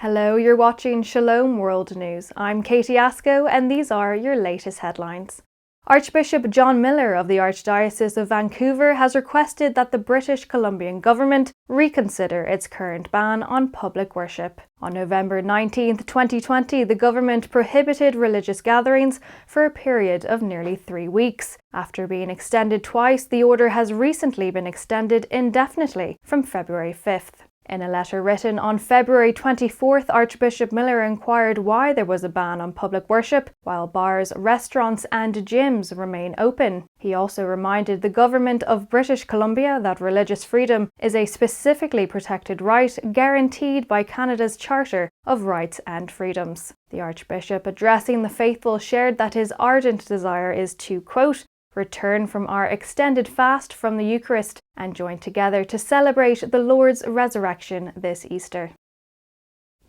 Hello, you're watching Shalom World News. I'm Katie Asco and these are your latest headlines. Archbishop John Miller of the Archdiocese of Vancouver has requested that the British Columbian government reconsider its current ban on public worship. On November 19, 2020, the government prohibited religious gatherings for a period of nearly 3 weeks. After being extended twice, the order has recently been extended indefinitely from February 5th. In a letter written on February 24th, Archbishop Miller inquired why there was a ban on public worship while bars, restaurants and gyms remain open. He also reminded the government of British Columbia that religious freedom is a specifically protected right guaranteed by Canada's Charter of Rights and Freedoms. The Archbishop, addressing the faithful, shared that his ardent desire is to, quote, return from our extended fast from the Eucharist and join together to celebrate the Lord's resurrection this Easter.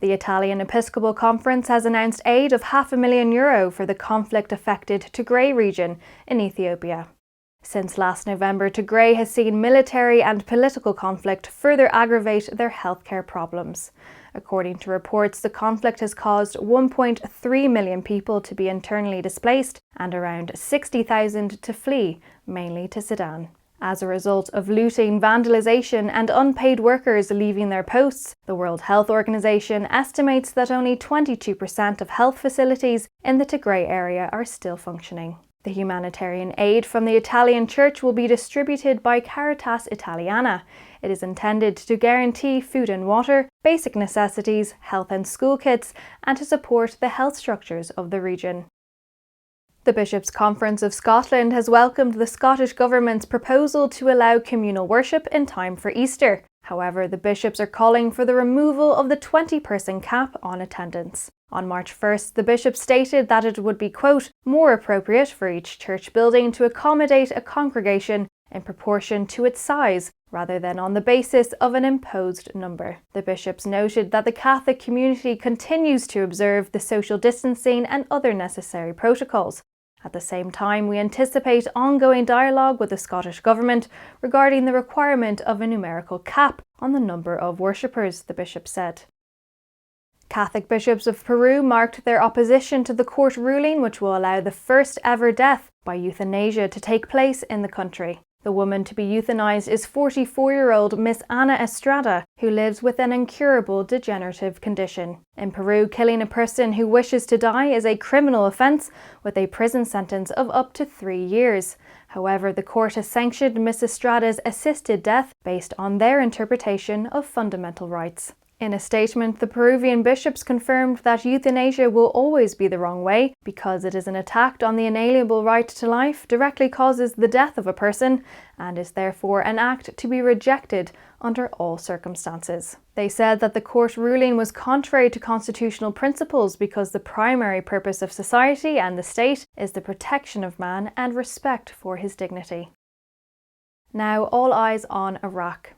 The Italian Episcopal Conference has announced aid of €500,000 for the conflict-affected Tigray region in Ethiopia. Since last November, Tigray has seen military and political conflict further aggravate their healthcare problems. According to reports, the conflict has caused 1.3 million people to be internally displaced and around 60,000 to flee, mainly to Sudan. As a result of looting, vandalization and unpaid workers leaving their posts, the World Health Organization estimates that only 22% of health facilities in the Tigray area are still functioning. The humanitarian aid from the Italian Church will be distributed by Caritas Italiana. It is intended to guarantee food and water, basic necessities, health and school kits, and to support the health structures of the region. The Bishops' Conference of Scotland has welcomed the Scottish Government's proposal to allow communal worship in time for Easter. However, the bishops are calling for the removal of the 20-person cap on attendance. On March 1st, the bishops stated that it would be, quote, more appropriate for each church building to accommodate a congregation in proportion to its size, rather than on the basis of an imposed number. The bishops noted that the Catholic community continues to observe the social distancing and other necessary protocols. At the same time, we anticipate ongoing dialogue with the Scottish Government regarding the requirement of a numerical cap on the number of worshippers, the bishop said. Catholic bishops of Peru marked their opposition to the court ruling which will allow the first ever death by euthanasia to take place in the country. The woman to be euthanized is 44-year-old Miss Ana Estrada, who lives with an incurable degenerative condition. In Peru, killing a person who wishes to die is a criminal offence with a prison sentence of up to 3 years. However, the court has sanctioned Miss Estrada's assisted death based on their interpretation of fundamental rights. In a statement, the Peruvian bishops confirmed that euthanasia will always be the wrong way because it is an attack on the inalienable right to life, directly causes the death of a person, and is therefore an act to be rejected under all circumstances. They said that the court ruling was contrary to constitutional principles because the primary purpose of society and the state is the protection of man and respect for his dignity. Now, all eyes on Iraq.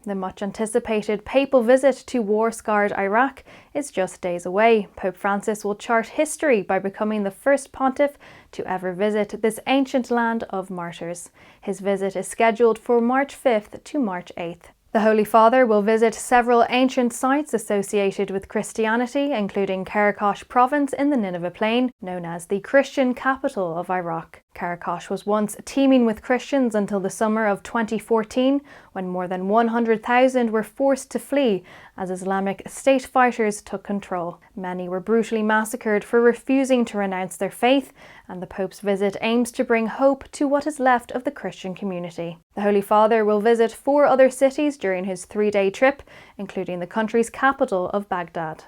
The much-anticipated papal visit to war-scarred Iraq is just days away. Pope Francis will chart history by becoming the first pontiff to ever visit this ancient land of martyrs. His visit is scheduled for March 5th to March 8th. The Holy Father will visit several ancient sites associated with Christianity, including Karakosh province in the Nineveh Plain, known as the Christian capital of Iraq. Karakosh was once teeming with Christians until the summer of 2014, when more than 100,000 were forced to flee as Islamic State fighters took control. Many were brutally massacred for refusing to renounce their faith, and the Pope's visit aims to bring hope to what is left of the Christian community. The Holy Father will visit 4 other cities during his 3-day trip, including the country's capital of Baghdad.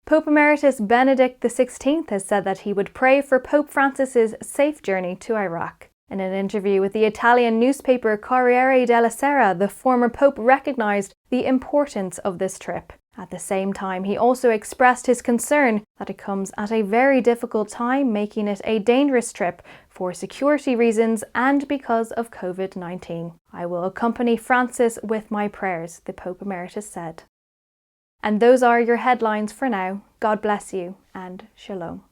Pope Emeritus Benedict XVI has said that he would pray for Pope Francis's safe journey to Iraq. In an interview with the Italian newspaper Corriere della Sera, the former Pope recognized the importance of this trip. At the same time, he also expressed his concern that it comes at a very difficult time, making it a dangerous trip for security reasons and because of COVID-19. I will accompany Francis with my prayers, the Pope Emeritus said. And those are your headlines for now. God bless you and Shalom.